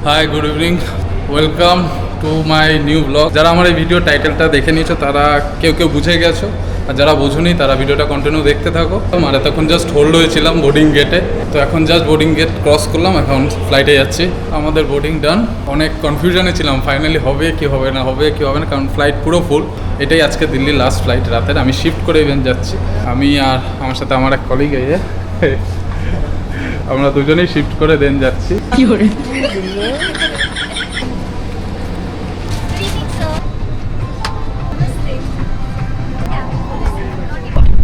High, good evening, welcome to my new blog. যারা আমার এই ভিডিও টাইটেলটা দেখে নিয়েছো তারা কেউ কেউ বুঝে গেছো, আর যারা বোঝোনি তারা ভিডিওটা কন্টিনিউ দেখতে থাকো। আর তখন জাস্ট হোল্ড হয়েছিলাম বোর্ডিং গেটে, তো এখন জাস্ট বোর্ডিং গেট ক্রস করলাম, এখন ফ্লাইটে যাচ্ছি। আমাদের বোর্ডিং ডান। অনেক কনফিউশনে ছিলাম ফাইনালি হবে কি হবে না, কারণ ফ্লাইট পুরো ফুল। এটাই আজকে দিল্লির লাস্ট ফ্লাইট রাতের। আমি শিফট করে ইভেন যাচ্ছি, আমি আর আমার সাথে আমার এক কলিগ আছে, আমরা দুজনেই শিফট করে দেন যাচ্ছি।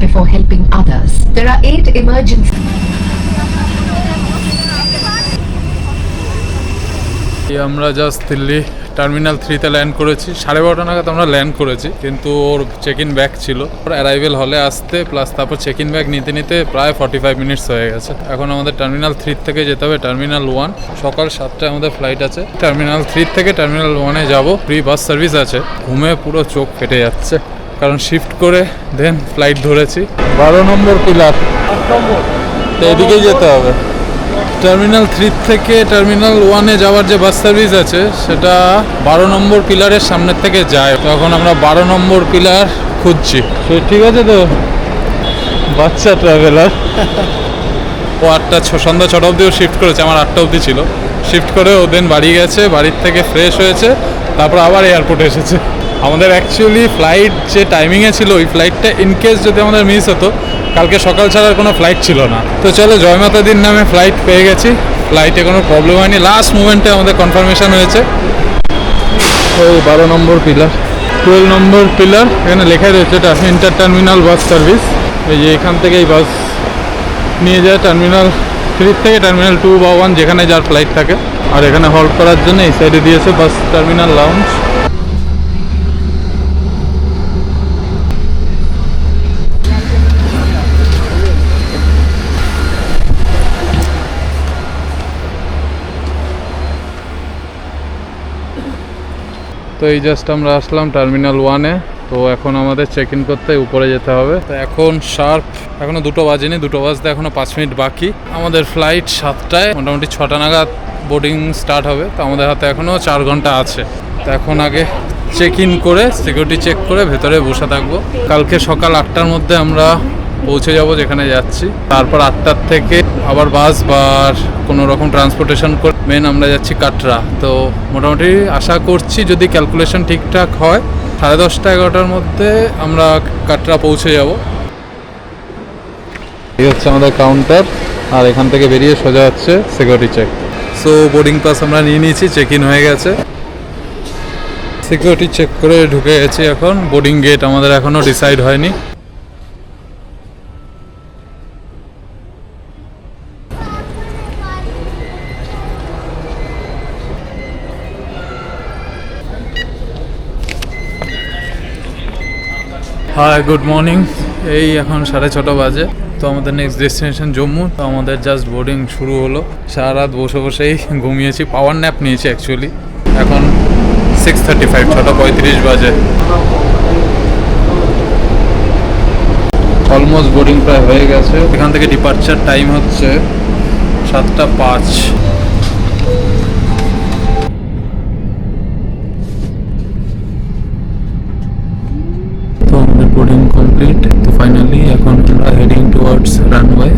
Before helping others, there are 8 emergency. আমরা জাস্ট দিল্লি টার্মিনাল 3-তে ল্যান্ড করেছি। 12:30 নাগাদ আমরা ল্যান্ড করেছি, কিন্তু ওর চেক ইন ব্যাগ ছিল। ওর অ্যারাইভেল হলে আসতে প্লাস তারপর চেক ইন ব্যাগ নিতে নিতে প্রায় 45 মিনিটস হয়ে গেছে। এখন আমাদের টার্মিনাল 3 থেকে যেতে হবে টার্মিনাল 1। সকাল 7টায় আমাদের ফ্লাইট আছে। টার্মিনাল 3 থেকে টার্মিনাল 1-এ যাবো। ফ্রি বাস সার্ভিস আছে। ঘুমে পুরো চোখ ফেটে যাচ্ছে, কারণ শিফট করে দেন ফ্লাইট ধরেছি। 12 নম্বর পিলার, এদিকেই যেতে হবে। টার্মিনাল 3 থেকে টার্মিনাল 1-এ যাওয়ার যে বাস সার্ভিস আছে সেটা 12 নম্বর পিলারের সামনের থেকে যায়। তখন আমরা 12 নম্বর পিলার খুঁজছি। ঠিক আছে তো, বাচ্চা ট্রাভেলার। ও সন্ধ্যা 6টা অবধিও শিফট করেছে, আমার 8টা অবধি ছিল। শিফট করে ও দেন বাড়ি গেছে, বাড়ির থেকে ফ্রেশ হয়েছে, তারপর আবার এয়ারপোর্টে এসেছে। আমাদের অ্যাকচুয়ালি ফ্লাইট যে টাইমিংয়ে ছিল, ওই ফ্লাইটটা ইনকেস যদি আমাদের মিস হতো, কালকে সকাল ছাড়ার কোনো ফ্লাইট ছিল না। তো চলো, জয়মাতাদির নামে ফ্লাইট পেয়ে গেছি। ফ্লাইটে কোনো প্রবলেম হয়নি, লাস্ট মোমেন্টে আমাদের কনফার্মেশন হয়েছে। ওই 12 নম্বর পিলার, 12 নম্বর পিলার, এখানে লেখাই রয়েছে এটা ইন্টার টার্মিনাল বাস সার্ভিস। এই যে এখান থেকেই বাস নিয়ে যায় টার্মিনাল 3 থেকে টার্মিনাল 2 বা 1, যেখানে যার ফ্লাইট থাকে। আর এখানে হল্ট করার জন্য এই সাইডে দিয়েছে বাস টার্মিনাল লাউঞ্জ। তো এই জাস্ট আমরা আসলাম টার্মিনাল 1-এ। তো এখন আমাদের চেক ইন করতে উপরে যেতে হবে। তো এখন শার্প, এখনও 2টো বাজেনি, 2টো বাজতে এখনও 5 মিনিট বাকি। আমাদের ফ্লাইট 7টায়, মোটামুটি 6টা নাগাদ বোর্ডিং স্টার্ট হবে। তো আমাদের হাতে এখনও 4 ঘন্টা আছে। তো এখন আগে চেক ইন করে সিকিউরিটি চেক করে ভেতরে বসে থাকবো। কালকে সকাল 8টার মধ্যে আমরা পৌঁছে যাব যেখানে যাচ্ছি। তারপর 8টার থেকে আবার বাস বা কোনো রকম ট্রান্সপোর্টেশন করে মেন আমরা যাচ্ছি কাটরা। তো মোটামুটি আশা করছি যদি ক্যালকুলেশন ঠিকঠাক হয় 10:30 11টার মধ্যে আমরা কাটরা পৌঁছে যাব। এই হচ্ছে আমাদের কাউন্টার, আর এখান থেকে বেরিয়ে সোজা হচ্ছে security check. So boarding pass আমরা নিয়ে নিয়েছি, চেক ইন হয়ে গেছে, সিকিউরিটি চেক করে ঢুকে গেছি। এখন বোর্ডিং গেট আমাদের এখনও ডিসাইড হয়নি। Hi, good morning. এই এখন 6:30 বাজে। তো আমাদের নেক্সট ডেস্টিনেশন জম্মু। তো আমাদের জাস্ট বোর্ডিং শুরু হলো। সারা রাত বসে বসেই ঘুমিয়েছি, পাওয়ার ন্যাপ নিয়েছি অ্যাকচুয়ালি। এখন 6:35, 6:35 বাজে। অলমোস্ট বোর্ডিং প্রায় হয়ে গেছে। এখান থেকে ডিপার্চার টাইম হচ্ছে 7:05। Boarding complete. তো ফাইনালি এখন আমরা হেডিং টুয়ার্ডস রানওয়ে।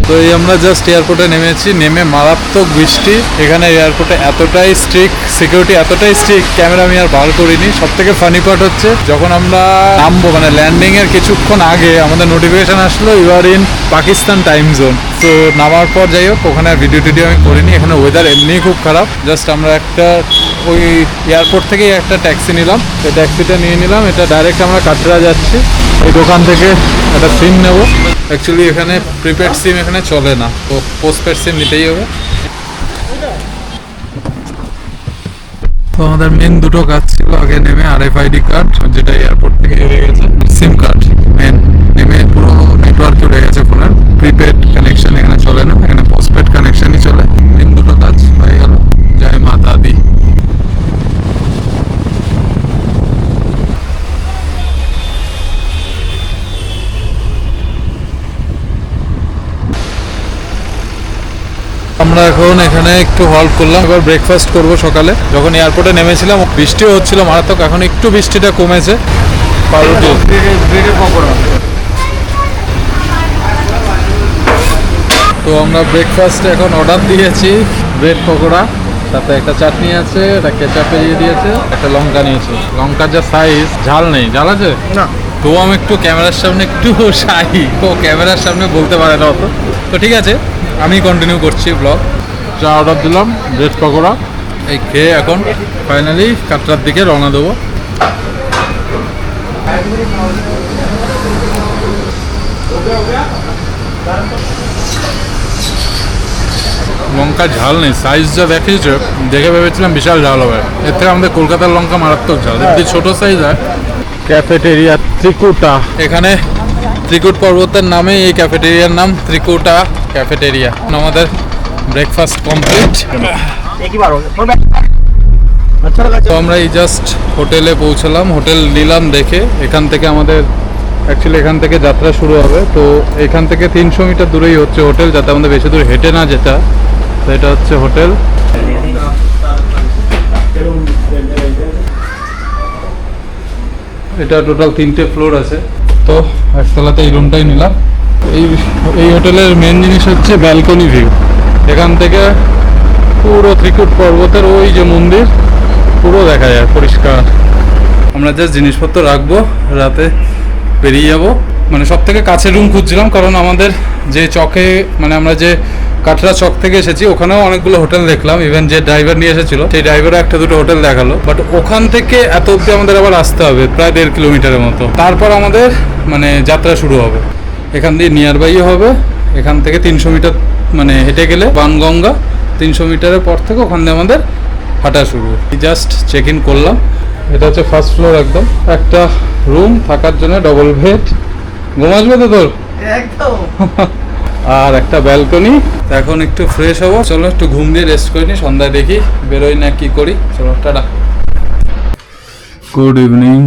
তো এই আমরা জাস্ট এয়ারপোর্টে নেমেছি। নেমে মারাত্মক বৃষ্টি। এখানে এয়ারপোর্টে এতটাই স্ট্রিক্ট, সিকিউরিটি এতটাই স্ট্রিক্ট, ক্যামেরা আমি আর বার করিনি। সব থেকে ফানি পার্ট হচ্ছে যখন আমরা নামবো, মানে ল্যান্ডিং এর কিছুক্ষণ আগে আমাদের নোটিফিকেশন আসলো you are in Pakistan time zone. তো নামার পর যাই হোক, ওখানে আর ভিডিও টিডিও আমি করিনি। এখানে ওয়েদার এমনিই খুব খারাপ। জাস্ট আমরা একটা ওই এয়ারপোর্ট থেকেই একটা ট্যাক্সি নিলাম। এই ট্যাক্সিটা নিয়ে নিলাম, এটা ডাইরেক্ট আমরা কাটরা যাচ্ছি। এই দোকান থেকে একটা সিম নেব। অ্যাকচুয়ালি এখানে প্রিপেড সিম এখানে চলে না, তো পোস্টপেড সিম নিতেই হবে। তো আমাদের মেন দুটো কাজ ছিল। আগে নেমে RFID কার্ড, যেটা এয়ারপোর্ট থেকে হয়ে গেছে, সিম কার্ড মেন। নেমে পুরো নেটওয়ার্ক উঠে গেছে ফোনের। প্রিপেড কানেকশন এখানে চলে না, এখানে পোস্টপেড কানেকশনই চলে। মেন দুটো কাজ হয়ে গেল। জয় মাতা দি। আমরা এখন এখানে একটু হল্ট করলাম, এবার ব্রেকফাস্ট করব সকালে। যখন এয়ারপোর্টে নেমেছিলাম বৃষ্টিও হচ্ছিল মারাত্মক, এখন একটু বৃষ্টিটা কমেছে। পাউরুটি, তো আমরা ব্রেকফাস্টে এখন অর্ডার দিয়েছি ব্রেড পকোড়া, সাথে একটা চাটনি আছে, একটা কেচাপ দিয়ে দিয়েছে, একটা লঙ্কা নিয়েছি। লঙ্কার যা সাইজ, ঝাল নেই। ঝাল আছে না, তো আমি একটু ক্যামেরার সামনে একটু শাই, তো ক্যামেরার সামনে বলতে পারে না অত। তো ঠিক আছে, আমি কন্টিনিউ করছি ব্লগ। যা অর্ডার দিলাম ব্রেড পকোড়া, এই খেয়ে এখন ফাইনালি কাটরার দিকে রওনা দেবো। লঙ্কা ঝাল নেই, সাইজ যা দেখেছে দেখে ভেবেছিলাম বিশাল ঝাল হবে, এর থেকে আমাদের কলকাতার লঙ্কা মারাত্মক ঝাল, যদি ছোটো সাইজ হয়। ক্যাফেটেরিয়া ত্রিকুটা, এখানে ত্রিকুট পর্বতের নামে এই ক্যাফেটেরিয়ার নাম ত্রিকুটা ক্যাফেটেরিয়া। আমাদের ব্রেকফাস্ট কমপ্লিট। তো আমরা এই জাস্ট হোটেলে পৌঁছলাম, হোটেল নিলাম দেখে। এখান থেকে আমাদের অ্যাকচুয়ালি এখান থেকে যাত্রা শুরু হবে, তো এখান থেকে 300 মিটার দূরেই হচ্ছে হোটেল, যাতে আমাদের বেশি দূর হেঁটে না যেটা। তো এটা হচ্ছে হোটেল। এটা টোটাল 3টে ফ্লোর আছে, তো একতলাতে এই রুমটাই নিলাম। এই হোটেলের মেন জিনিস হচ্ছে ব্যালকনি ভিউ। এখান থেকে পুরো ত্রিকুট পর্বতের ওই যে মন্দির পুরো দেখা যায় পরিষ্কার। আমরা জাস্ট জিনিসপত্র রাখবো, রাতে বেরিয়ে যাব। মানে সব থেকে কাছের রুম খুঁজছিলাম, কারণ আমাদের যে চকে, মানে আমরা যে কাটরা চক থেকে এসেছি ওখানেও অনেকগুলো হোটেল দেখলাম। ইভেন যে ড্রাইভার নিয়ে এসেছিল সেই ড্রাইভারও একটা দুটো হোটেল দেখালো, বাট ওখান থেকে এত অব্দি আমাদের আবার আসতে হবে প্রায় 1.5 কিলোমিটারের মতো। তারপর আমাদের মানে যাত্রা শুরু হবে। এখান দিয়ে নিয়ার বাইও হবে, এখান থেকে 300 মিটার মানে হেঁটে গেলে বানগঙ্গা, 300 মিটারের পর থেকে ওখান দিয়ে আমাদের হাঁটা শুরু। জাস্ট চেক ইন করলাম। এটা হচ্ছে ফার্স্ট ফ্লোর, একদম একটা রুম থাকার জন্য, ডবল বেড। ঘুম আসবে তো তোর? একদম। আর একটা ব্যালকনি। এখন একটু ফ্রেশ হবো, চলো একটু ঘুম দিয়ে রেস্ট করে নি, সন্ধ্যায় দেখি বেরোই না কি করি। চলো টাটা। Good evening.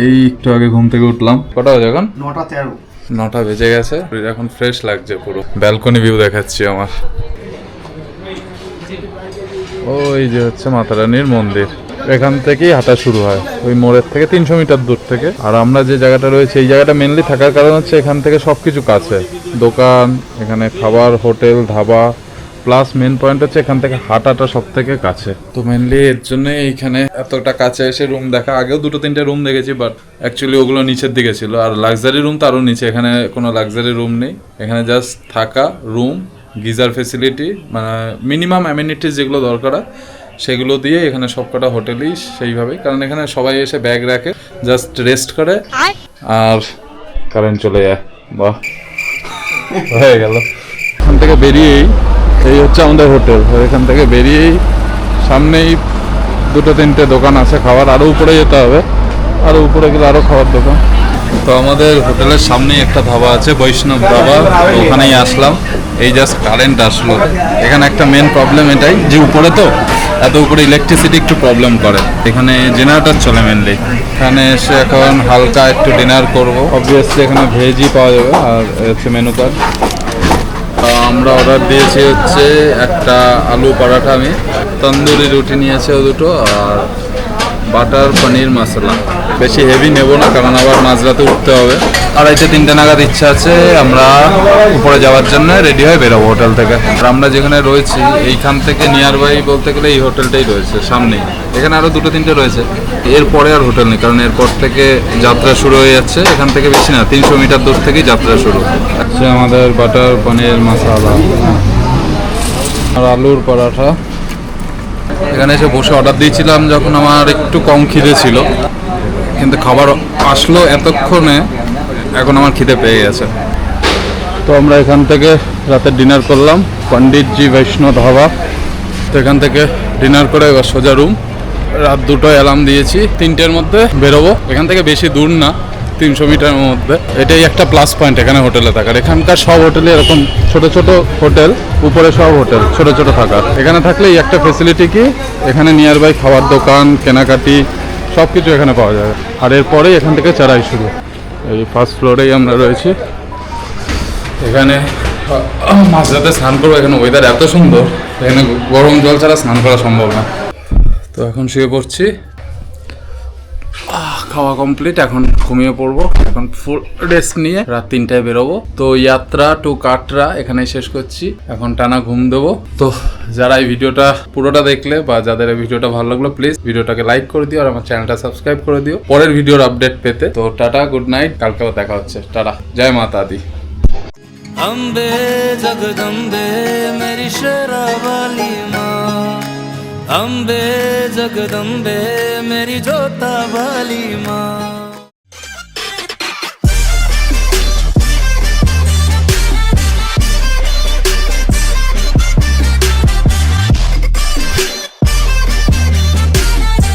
এই একটু আগে ঘুম থেকে উঠলাম। কটা বাজে এখন? 9:13। 9টা বেজে গেছে। এখন ফ্রেশ লাগছে পুরো। ব্যালকনি ভিউ দেখাচ্ছি আমার। ওই যে হচ্ছে মাতা রানীর মন্দির, এখান থেকেই হাঁটা শুরু হয়, ওই মোড়ের থেকে 300 মিটার দূর থেকে। আর আমরা যে জায়গাটা রয়েছে এই জায়গাটা মেনলি থাকার কারণ হচ্ছে এখান থেকে সবকিছু কাছে, দোকান, এখানে খাবার, hotel, dhaba, plus main point হচ্ছে এখান থেকে হাঁটাটা সব থেকে কাছে। তো মেনলি এর জন্য এইখানে এতটা কাছে এসে রুম দেখা। আগেও 2-3টে রুম দেখেছি, বাট অ্যাকচুয়ালি ওগুলো নিচের দিকে ছিল। আর লাক্সারি রুম তো আরও নিচে, এখানে কোনো লাক্সারি রুম নেই। এখানে জাস্ট থাকা, রুম, গিজার ফেসিলিটি, মানে মিনিমাম অ্যামিনিটিস যেগুলো দরকার সেগুলো দিয়ে এখানে সবকটা হোটেলই সেইভাবেই। কারণ এখানে সবাই এসে ব্যাগ রাখে, জাস্ট রেস্ট করে, আর কারেন্ট চলে যায়। বাহ, হয়ে গেল। এখান থেকে বেরিয়েই এই হচ্ছে আমাদের হোটেল। এখান থেকে বেরিয়েই সামনেই 2-3টে দোকান আছে খাবার। আরও উপরে যেতে হবে, আরও উপরে গেলে আরও খাবার দোকান। তো আমাদের হোটেলের সামনেই একটা ধাবা আছে, বৈষ্ণব ধাবা, ওখানেই আসলাম। এই জাস্ট কারেন্ট আসলো। এখানে একটা মেন প্রবলেম এটাই যে উপরে তো এত উপরে ইলেকট্রিসিটি একটু প্রবলেম করে। এখানে জেনারেটর চলে মেনলি। এখানে এসে এখন হালকা একটু ডিনার করবো। অবভিয়াসলি এখানে ভেজই পাওয়া যাবে। আর হচ্ছে মেনু কার্ড। আমরা অর্ডার দিয়েছি হচ্ছে একটা আলু পরাঠা, আমি তন্দুরি রুটি নিয়েছে ও দুটো, আর বাটার পনির মশলা। বেশি হেভি নেব না, কারণ আবার মাঝরাতে উঠতে হবে। 2:30-3টে নাগাদ ইচ্ছা আছে আমরা উপরে যাওয়ার জন্য রেডি হয়ে বেরোবো হোটেল থেকে। আর আমরা যেখানে রয়েছি এইখান থেকে নিয়ার বাই বলতে গেলে এই হোটেলটাই রয়েছে সামনেই। এখানে আরও 2-3টে রয়েছে, এরপরে আর হোটেল নেই, কারণ এরপর থেকে যাত্রা শুরু হয়ে যাচ্ছে। এখান থেকে বেশি না, 300 মিটার দূর থেকেই যাত্রা শুরু। আচ্ছা, আমাদের বাটার পনির মশলা আর আলুর পরাঠা। এখানে এসে বসে অর্ডার দিয়েছিলাম যখন আমার একটু কম খিদে ছিল, কিন্তু খাবার আসলো এতক্ষণে, এখন আমার খিদে পেয়ে গেছে। তো আমরা এখান থেকে রাতে ডিনার করলাম পণ্ডিতজি বৈষ্ণব ধাবা। তো এখান থেকে ডিনার করে এবার সোজা রুম। রাত 2টোয় অ্যালার্ম দিয়েছি, 3টের মধ্যে বেরোবো। এখান থেকে বেশি দূর না, 300 মিটারের মধ্যে। এটাই একটা প্লাস পয়েন্ট এখানে হোটেলে থাকার। এখানকার সব হোটেলে এরকম ছোট ছোট হোটেল, উপরে সব হোটেল ছোট ছোট থাকার। এখানে থাকলে এই একটা ফেসিলিটি কি, এখানে নিয়ার বাই খাবার দোকান, কেনাকাটি সব কিছু এখানে পাওয়া যাবে। আর এরপরেই এখান থেকে চড়াই শুরু। এই ফার্স্ট ফ্লোরেই আমরা রয়েছি। এখানে মাঝরাতে স্নান করবো, এখানে ওয়েদার এত সুন্দর, এখানে গরম জল ছাড়া স্নান করা সম্ভব না। তো এখন শুয়ে পড়ছি, খাওয়া কমপ্লিট, এখন ঘুমিয়ে পড়বো। এখন ফুল রেস্ট নিয়ে রাত 3টায় বেরোবো। তো যাত্রা টু কাটরা এখানেই শেষ করছি, এখন টানা ঘুম দেবো। তো যারা এই ভিডিওটা পুরোটা দেখলে বা যাদের এই ভিডিওটা ভালো লাগলো, প্লিজ ভিডিওটাকে লাইক করে দিও আর আমার চ্যানেলটা সাবস্ক্রাইব করে দিও পরের ভিডিওর আপডেট পেতে। তো টাটা, গুড নাইট, কালকেও দেখা হচ্ছে, টাটা, জয় মাতা দি। अम्बे जगदम्बे मेरी शेरा वाली माँ, अम्बे जगदम्बे मेरी जोता वाली माँ।